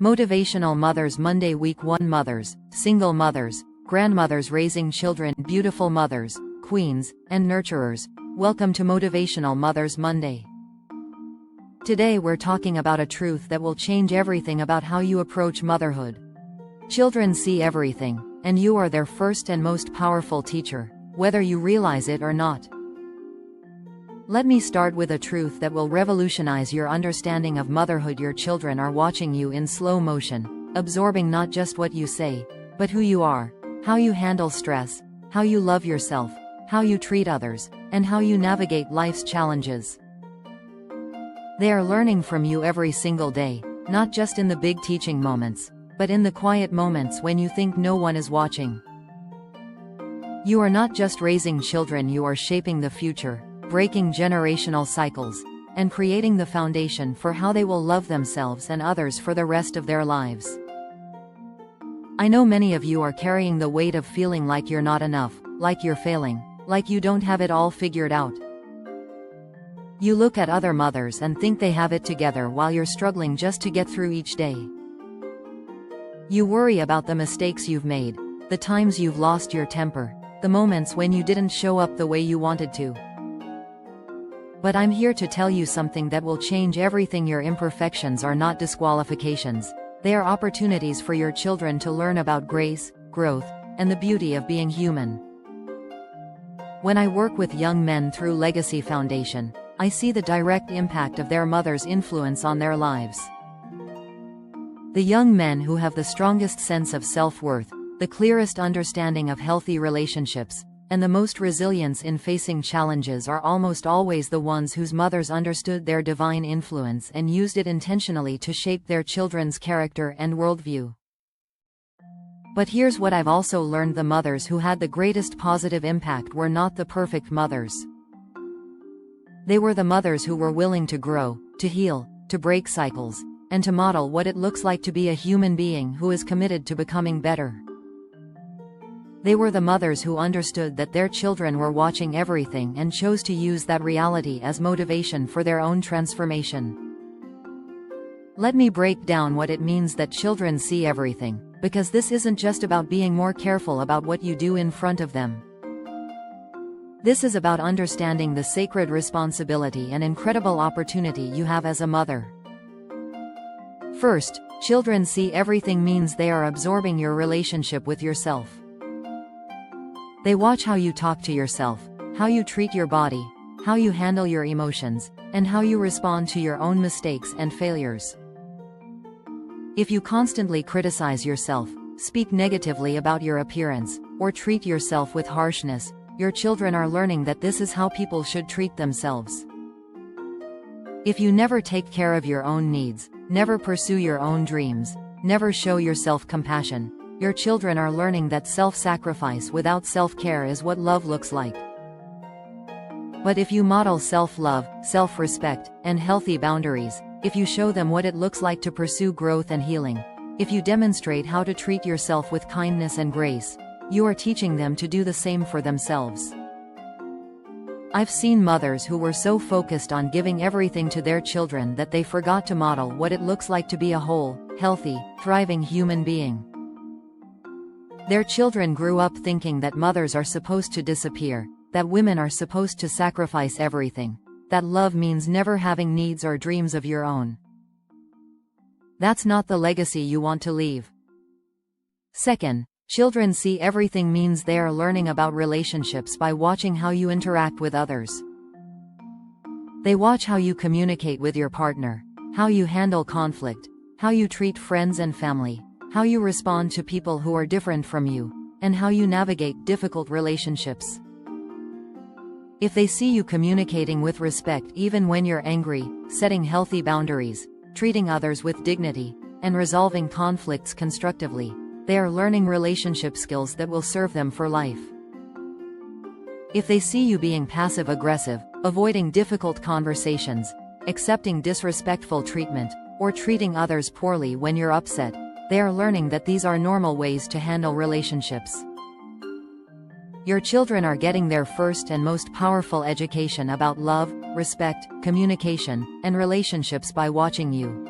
Motivational Mothers Monday Week 1 Mothers, single mothers, grandmothers raising children, beautiful mothers, queens, and nurturers, welcome to Motivational Mothers Monday. Today we're talking about a truth that will change everything about how you approach motherhood. Children see everything, and you are their first and most powerful teacher, whether you realize it or not. Let me start with a truth that will revolutionize your understanding of motherhood. Your children are watching you in slow motion, absorbing not just what you say, but who you are, how you handle stress, how you love yourself, how you treat others, and how you navigate life's challenges. They are learning from you every single day, not just in the big teaching moments, but in the quiet moments when you think no one is watching. You are not just raising children, you are shaping the future, breaking generational cycles, and creating the foundation for how they will love themselves and others for the rest of their lives. I know many of you are carrying the weight of feeling like you're not enough, like you're failing, like you don't have it all figured out. You look at other mothers and think they have it together while you're struggling just to get through each day. You worry about the mistakes you've made, the times you've lost your temper, the moments when you didn't show up the way you wanted to. But I'm here to tell you something that will change everything. Your imperfections are not disqualifications. They are opportunities for your children to learn about grace, growth, and the beauty of being human. When I work with young men through Legacy Foundation, I see the direct impact of their mother's influence on their lives. The young men who have the strongest sense of self-worth, the clearest understanding of healthy relationships, and the most resilience in facing challenges are almost always the ones whose mothers understood their divine influence and used it intentionally to shape their children's character and worldview. But here's what I've also learned: the mothers who had the greatest positive impact were not the perfect mothers. They were the mothers who were willing to grow, to heal, to break cycles, and to model what it looks like to be a human being who is committed to becoming better. They were the mothers who understood that their children were watching everything and chose to use that reality as motivation for their own transformation. Let me break down what it means that children see everything, because this isn't just about being more careful about what you do in front of them. This is about understanding the sacred responsibility and incredible opportunity you have as a mother. First, children see everything means they are absorbing your relationship with yourself. They watch how you talk to yourself, how you treat your body, how you handle your emotions, and how you respond to your own mistakes and failures. If you constantly criticize yourself, speak negatively about your appearance, or treat yourself with harshness, your children are learning that this is how people should treat themselves. If you never take care of your own needs, never pursue your own dreams, never show yourself compassion, your children are learning that self-sacrifice without self-care is what love looks like. But if you model self-love, self-respect, and healthy boundaries, if you show them what it looks like to pursue growth and healing, if you demonstrate how to treat yourself with kindness and grace, you are teaching them to do the same for themselves. I've seen mothers who were so focused on giving everything to their children that they forgot to model what it looks like to be a whole, healthy, thriving human being. Their children grew up thinking that mothers are supposed to disappear, that women are supposed to sacrifice everything, that love means never having needs or dreams of your own. That's not the legacy you want to leave. Second, children see everything means they are learning about relationships by watching how you interact with others. They watch how you communicate with your partner, how you handle conflict, how you treat friends and family, how you respond to people who are different from you, and how you navigate difficult relationships. If they see you communicating with respect even when you're angry, setting healthy boundaries, treating others with dignity, and resolving conflicts constructively, they are learning relationship skills that will serve them for life. If they see you being passive-aggressive, avoiding difficult conversations, accepting disrespectful treatment, or treating others poorly when you're upset, they are learning that these are normal ways to handle relationships. Your children are getting their first and most powerful education about love, respect, communication, and relationships by watching you.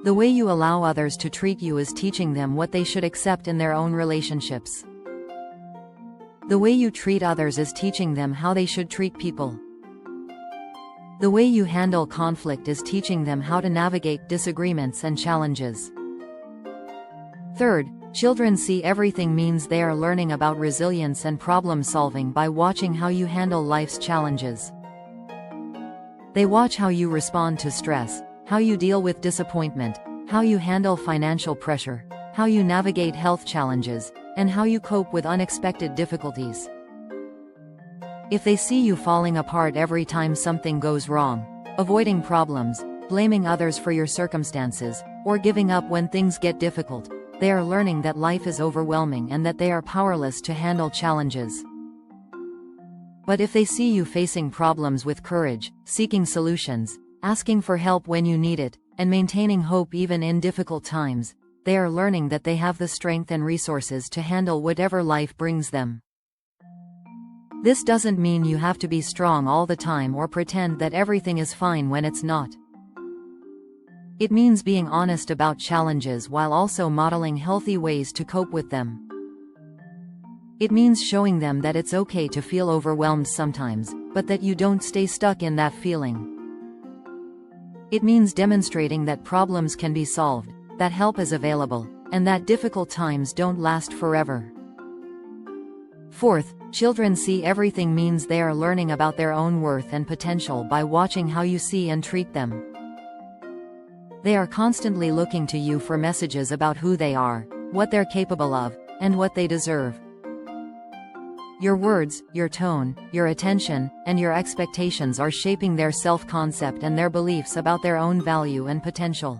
The way you allow others to treat you is teaching them what they should accept in their own relationships. The way you treat others is teaching them how they should treat people. The way you handle conflict is teaching them how to navigate disagreements and challenges. Third, children see everything means they are learning about resilience and problem solving by watching how you handle life's challenges. They watch how you respond to stress, how you deal with disappointment, how you handle financial pressure, how you navigate health challenges, and how you cope with unexpected difficulties. If they see you falling apart every time something goes wrong, avoiding problems, blaming others for your circumstances, or giving up when things get difficult, they are learning that life is overwhelming and that they are powerless to handle challenges. But if they see you facing problems with courage, seeking solutions, asking for help when you need it, and maintaining hope even in difficult times, they are learning that they have the strength and resources to handle whatever life brings them. This doesn't mean you have to be strong all the time or pretend that everything is fine when it's not. It means being honest about challenges while also modeling healthy ways to cope with them. It means showing them that it's okay to feel overwhelmed sometimes, but that you don't stay stuck in that feeling. It means demonstrating that problems can be solved, that help is available, and that difficult times don't last forever. Fourth, children see everything means they are learning about their own worth and potential by watching how you see and treat them. They are constantly looking to you for messages about who they are, what they're capable of, and what they deserve. Your words, your tone, your attention, and your expectations are shaping their self-concept and their beliefs about their own value and potential.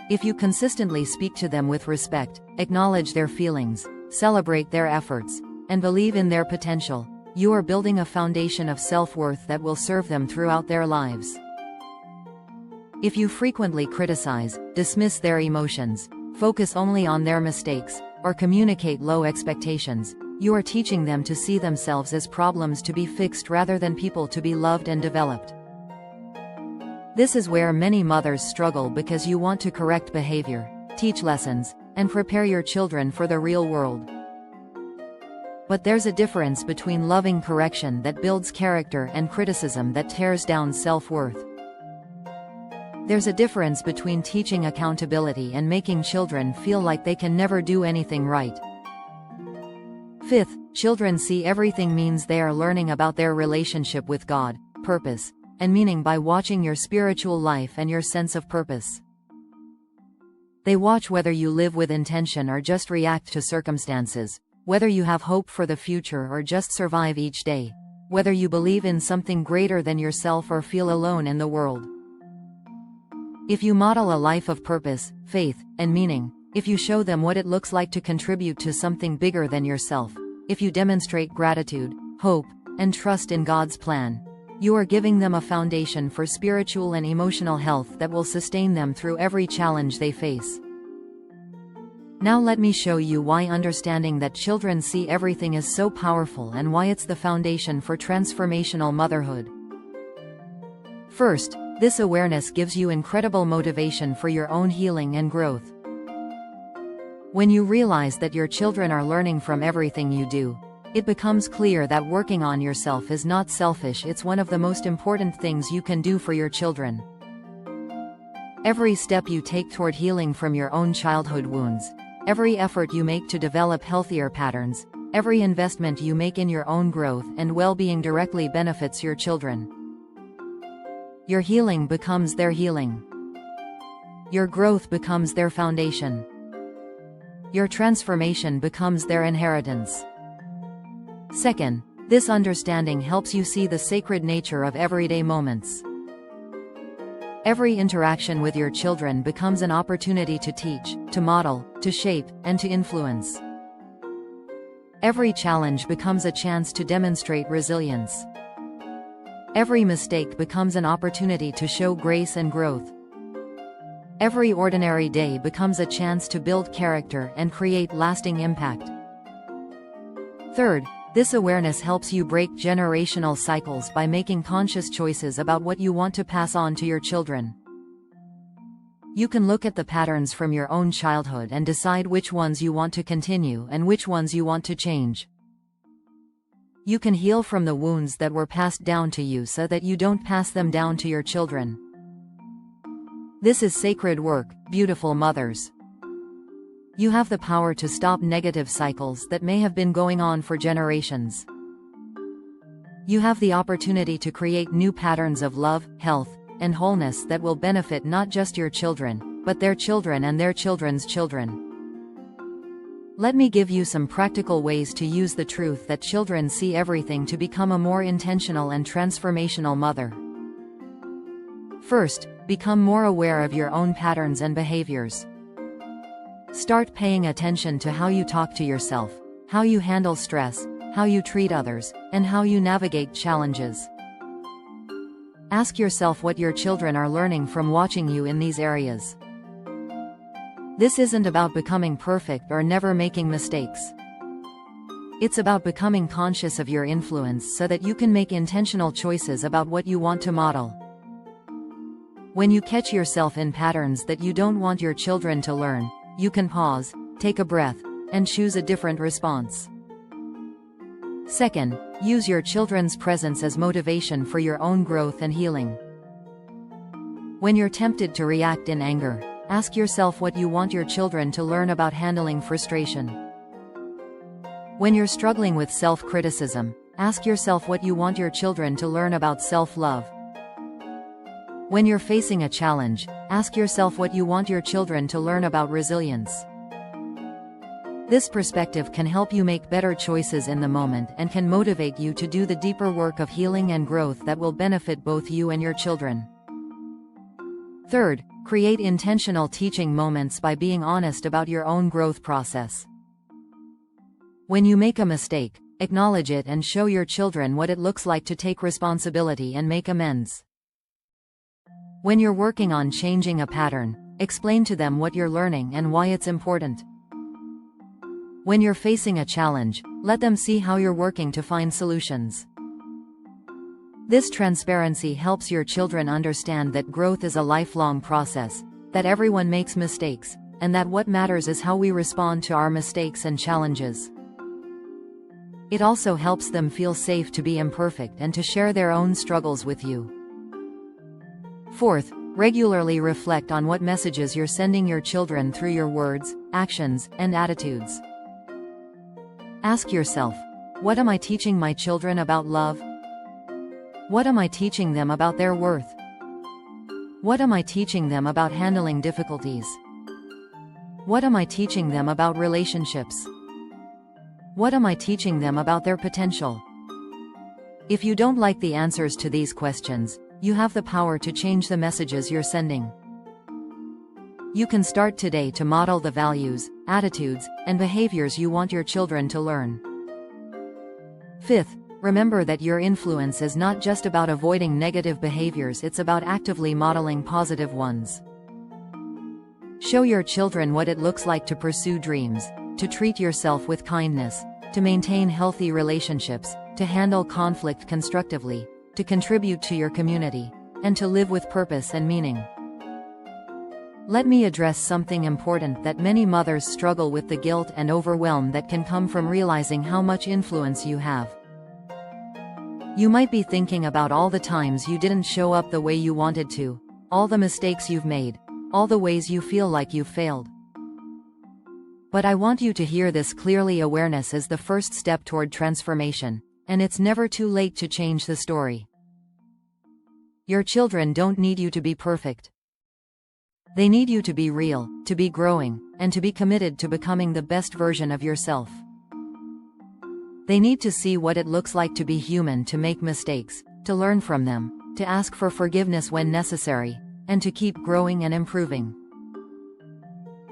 If you consistently speak to them with respect, acknowledge their feelings, celebrate their efforts, and believe in their potential, you are building a foundation of self-worth that will serve them throughout their lives. If you frequently criticize, dismiss their emotions, focus only on their mistakes, or communicate low expectations, you are teaching them to see themselves as problems to be fixed rather than people to be loved and developed. This is where many mothers struggle because you want to correct behavior, teach lessons, and prepare your children for the real world. But there's a difference between loving correction that builds character and criticism that tears down self-worth. There's a difference between teaching accountability and making children feel like they can never do anything right. Fifth, children see everything means they are learning about their relationship with God, purpose, and meaning by watching your spiritual life and your sense of purpose. They watch whether you live with intention or just react to circumstances, whether you have hope for the future or just survive each day, whether you believe in something greater than yourself or feel alone in the world. If you model a life of purpose, faith, and meaning, if you show them what it looks like to contribute to something bigger than yourself, if you demonstrate gratitude, hope, and trust in God's plan, you are giving them a foundation for spiritual and emotional health that will sustain them through every challenge they face. Now let me show you why understanding that children see everything is so powerful and why it's the foundation for transformational motherhood. First, this awareness gives you incredible motivation for your own healing and growth. When you realize that your children are learning from everything you do, it becomes clear that working on yourself is not selfish, it's one of the most important things you can do for your children. Every step you take toward healing from your own childhood wounds, every effort you make to develop healthier patterns, every investment you make in your own growth and well-being directly benefits your children. Your healing becomes their healing. Your growth becomes their foundation. Your transformation becomes their inheritance. Second, this understanding helps you see the sacred nature of everyday moments. Every interaction with your children becomes an opportunity to teach, to model, to shape, and to influence. Every challenge becomes a chance to demonstrate resilience. Every mistake becomes an opportunity to show grace and growth. Every ordinary day becomes a chance to build character and create lasting impact. Third, this awareness helps you break generational cycles by making conscious choices about what you want to pass on to your children. You can look at the patterns from your own childhood and decide which ones you want to continue and which ones you want to change. You can heal from the wounds that were passed down to you so that you don't pass them down to your children. This is sacred work, beautiful mothers. You have the power to stop negative cycles that may have been going on for generations. You have the opportunity to create new patterns of love, health, and wholeness that will benefit not just your children, but their children and their children's children. Let me give you some practical ways to use the truth that children see everything to become a more intentional and transformational mother. First, become more aware of your own patterns and behaviors. Start paying attention to how you talk to yourself, how you handle stress, how you treat others, and how you navigate challenges. Ask yourself what your children are learning from watching you in these areas. This isn't about becoming perfect or never making mistakes. It's about becoming conscious of your influence so that you can make intentional choices about what you want to model. When you catch yourself in patterns that you don't want your children to learn, you can pause, take a breath, and choose a different response. Second, use your children's presence as motivation for your own growth and healing. When you're tempted to react in anger, ask yourself what you want your children to learn about handling frustration. When you're struggling with self-criticism, ask yourself what you want your children to learn about self-love. When you're facing a challenge, ask yourself what you want your children to learn about resilience. This perspective can help you make better choices in the moment and can motivate you to do the deeper work of healing and growth that will benefit both you and your children. Third, create intentional teaching moments by being honest about your own growth process. When you make a mistake, acknowledge it and show your children what it looks like to take responsibility and make amends. When you're working on changing a pattern, explain to them what you're learning and why it's important. When you're facing a challenge, let them see how you're working to find solutions. This transparency helps your children understand that growth is a lifelong process, that everyone makes mistakes, and that what matters is how we respond to our mistakes and challenges. It also helps them feel safe to be imperfect and to share their own struggles with you. Fourth, regularly reflect on what messages you're sending your children through your words, actions, and attitudes. Ask yourself, what am I teaching my children about love? What am I teaching them about their worth? What am I teaching them about handling difficulties? What am I teaching them about relationships? What am I teaching them about their potential? If you don't like the answers to these questions, you have the power to change the messages you're sending. You can start today to model the values, attitudes, and behaviors you want your children to learn. Fifth, remember that your influence is not just about avoiding negative behaviors, it's about actively modeling positive ones. Show your children what it looks like to pursue dreams, to treat yourself with kindness, to maintain healthy relationships, to handle conflict constructively, to contribute to your community, and to live with purpose and meaning. Let me address something important that many mothers struggle with: the guilt and overwhelm that can come from realizing how much influence you have. You might be thinking about all the times you didn't show up the way you wanted to, all the mistakes you've made, all the ways you feel like you've failed. But I want you to hear this clearly: awareness is the first step toward transformation, and it's never too late to change the story. Your children don't need you to be perfect. They need you to be real, to be growing, and to be committed to becoming the best version of yourself. They need to see what it looks like to be human, to make mistakes, to learn from them, to ask for forgiveness when necessary, and to keep growing and improving.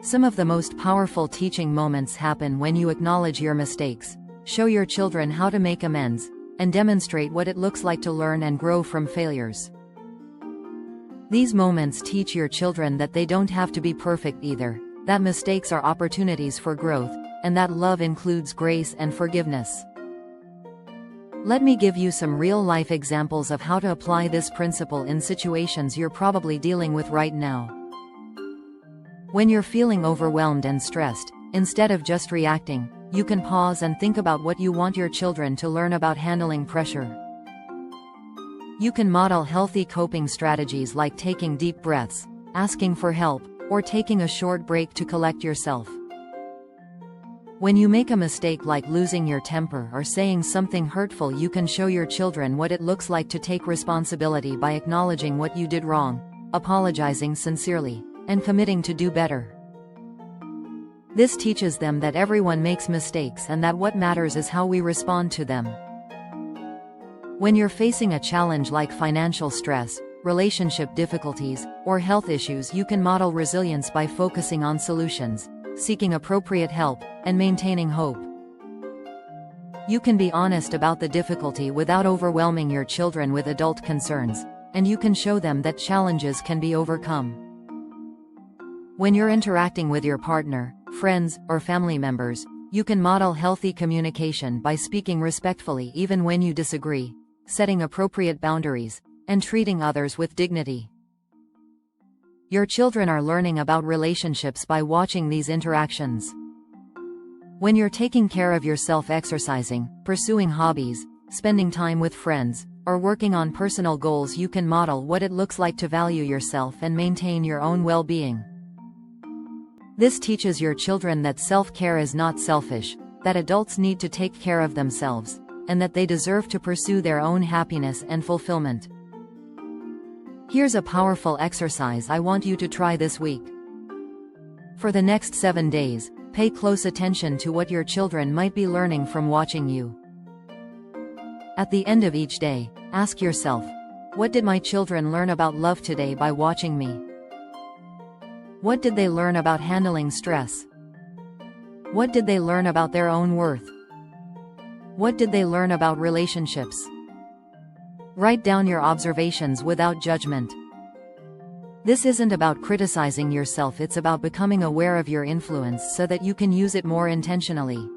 Some of the most powerful teaching moments happen when you acknowledge your mistakes, show your children how to make amends, and demonstrate what it looks like to learn and grow from failures. These moments teach your children that they don't have to be perfect either, that mistakes are opportunities for growth, and that love includes grace and forgiveness. Let me give you some real-life examples of how to apply this principle in situations you're probably dealing with right now. When you're feeling overwhelmed and stressed, instead of just reacting, you can pause and think about what you want your children to learn about handling pressure. You can model healthy coping strategies like taking deep breaths, asking for help, or taking a short break to collect yourself. When you make a mistake like losing your temper or saying something hurtful, you can show your children what it looks like to take responsibility by acknowledging what you did wrong, apologizing sincerely, and committing to do better. This teaches them that everyone makes mistakes and that what matters is how we respond to them. When you're facing a challenge like financial stress, relationship difficulties, or health issues, you can model resilience by focusing on solutions, seeking appropriate help, and maintaining hope. You can be honest about the difficulty without overwhelming your children with adult concerns, and you can show them that challenges can be overcome. When you're interacting with your partner, friends, or family members, you can model healthy communication by speaking respectfully even when you disagree, setting appropriate boundaries, and treating others with dignity. Your children are learning about relationships by watching these interactions. When you're taking care of yourself, exercising, pursuing hobbies, spending time with friends, or working on personal goals, you can model what it looks like to value yourself and maintain your own well-being. This teaches your children that self-care is not selfish, that adults need to take care of themselves, and that they deserve to pursue their own happiness and fulfillment. Here's a powerful exercise I want you to try this week. For the next 7 days, pay close attention to what your children might be learning from watching you. At the end of each day, ask yourself, what did my children learn about love today by watching me? What did they learn about handling stress? What did they learn about their own worth? What did they learn about relationships? Write down your observations without judgment. This isn't about criticizing yourself, it's about becoming aware of your influence so that you can use it more intentionally.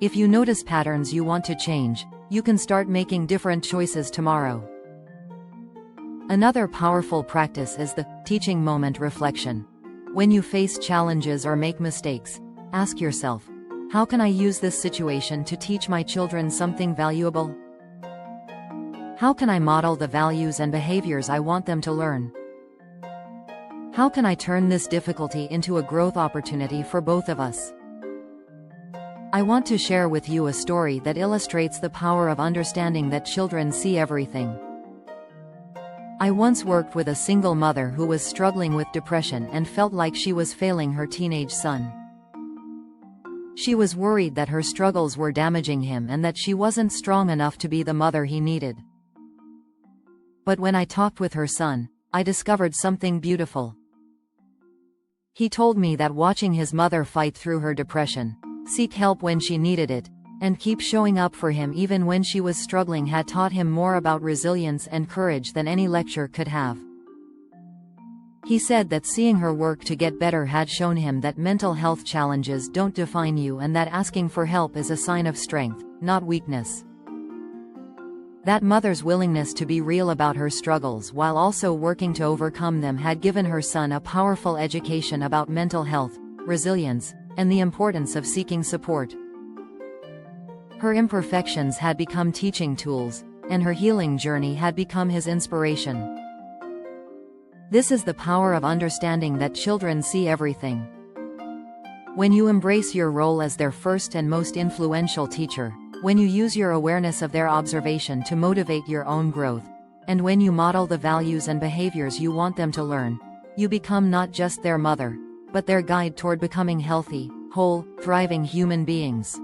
If you notice patterns you want to change, you can start making different choices tomorrow. Another powerful practice is the teaching moment reflection. When you face challenges or make mistakes, ask yourself, how can I use this situation to teach my children something valuable? How can I model the values and behaviors I want them to learn? How can I turn this difficulty into a growth opportunity for both of us? I want to share with you a story that illustrates the power of understanding that children see everything. I once worked with a single mother who was struggling with depression and felt like she was failing her teenage son. She was worried that her struggles were damaging him and that she wasn't strong enough to be the mother he needed. But when I talked with her son, I discovered something beautiful. He told me that watching his mother fight through her depression, seek help when she needed it, and keep showing up for him even when she was struggling had taught him more about resilience and courage than any lecture could have. He said that seeing her work to get better had shown him that mental health challenges don't define you and that asking for help is a sign of strength, not weakness. That mother's willingness to be real about her struggles while also working to overcome them had given her son a powerful education about mental health, resilience, and the importance of seeking support. Her imperfections had become teaching tools, and her healing journey had become his inspiration. This is the power of understanding that children see everything. When you embrace your role as their first and most influential teacher, when you use your awareness of their observation to motivate your own growth, and when you model the values and behaviors you want them to learn, you become not just their mother, but their guide toward becoming healthy, whole, thriving human beings.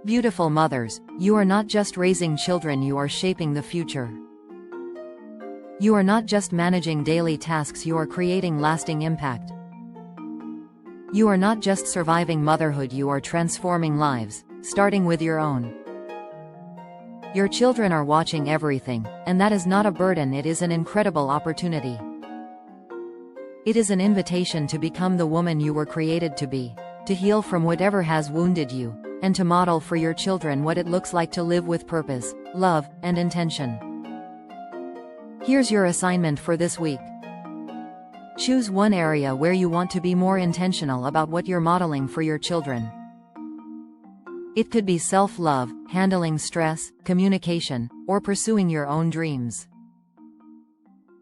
Beautiful mothers, you are not just raising children, you are shaping the future. You are not just managing daily tasks, you are creating lasting impact. You are not just surviving motherhood, you are transforming lives, starting with your own. Your children are watching everything, and that is not a burden, it is an incredible opportunity. It is an invitation to become the woman you were created to be, to heal from whatever has wounded you, and to model for your children what it looks like to live with purpose, love, and intention. Here's your assignment for this week. Choose one area where you want to be more intentional about what you're modeling for your children. It could be self-love, handling stress, communication, or pursuing your own dreams.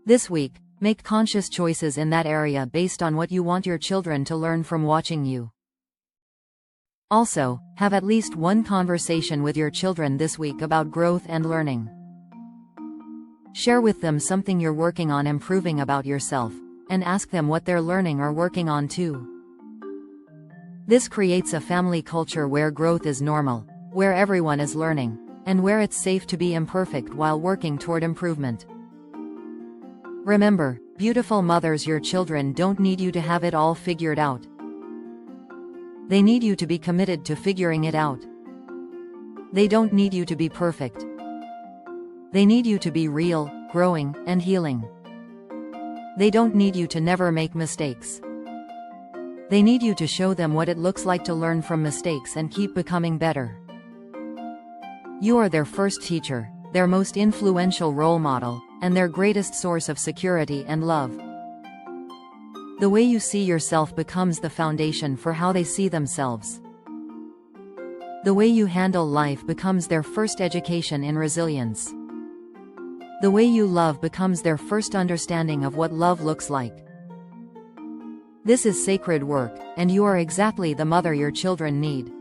This week, make conscious choices in that area based on what you want your children to learn from watching you. Also, have at least one conversation with your children this week about growth and learning. Share with them something you're working on improving about yourself, and ask them what they're learning or working on too. This creates a family culture where growth is normal, where everyone is learning, and where it's safe to be imperfect while working toward improvement. Remember, beautiful mothers, your children don't need you to have it all figured out. They need you to be committed to figuring it out. They don't need you to be perfect. They need you to be real, growing, and healing. They don't need you to never make mistakes. They need you to show them what it looks like to learn from mistakes and keep becoming better. You are their first teacher, their most influential role model, and their greatest source of security and love. The way you see yourself becomes the foundation for how they see themselves. The way you handle life becomes their first education in resilience. The way you love becomes their first understanding of what love looks like. This is sacred work, and you are exactly the mother your children need.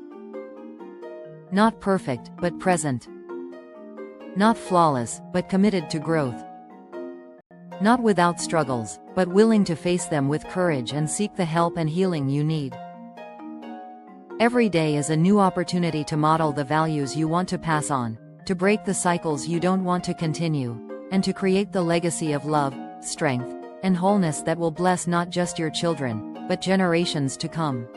Not perfect, but present. Not flawless, but committed to growth. Not without struggles, but willing to face them with courage and seek the help and healing you need. Every day is a new opportunity to model the values you want to pass on, to break the cycles you don't want to continue, and to create the legacy of love, strength, and wholeness that will bless not just your children, but generations to come.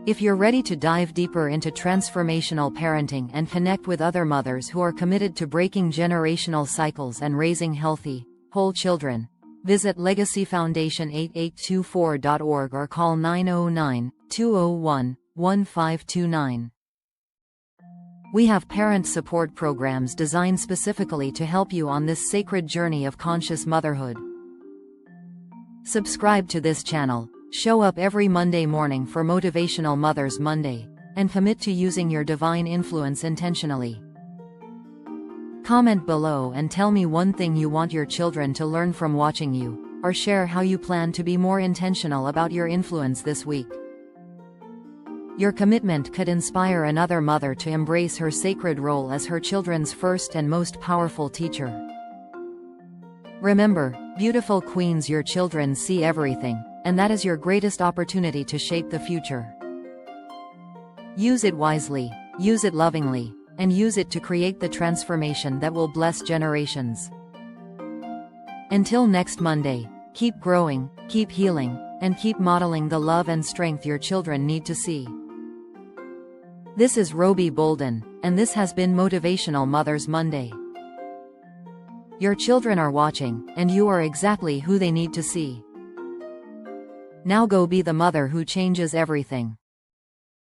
If you're ready to dive deeper into transformational parenting and connect with other mothers who are committed to breaking generational cycles and raising healthy, whole children, visit LegacyFoundation8824.org or call 909-201-1529. We have parent support programs designed specifically to help you on this sacred journey of conscious motherhood. Subscribe to this channel, show up every Monday morning for Motivational Mothers Monday, and commit to using your divine influence intentionally. Comment below and tell me one thing you want your children to learn from watching you, or share how you plan to be more intentional about your influence this week. Your commitment could inspire another mother to embrace her sacred role as her children's first and most powerful teacher. Remember, beautiful queens, your children see everything, and that is your greatest opportunity to shape the future. Use it wisely, use it lovingly, and use it to create the transformation that will bless generations. Until next Monday, keep growing, keep healing, and keep modeling the love and strength your children need to see. This is Roby Bolden, and this has been Motivational Mothers Monday. Your children are watching, and you are exactly who they need to see. Now go be the mother who changes everything.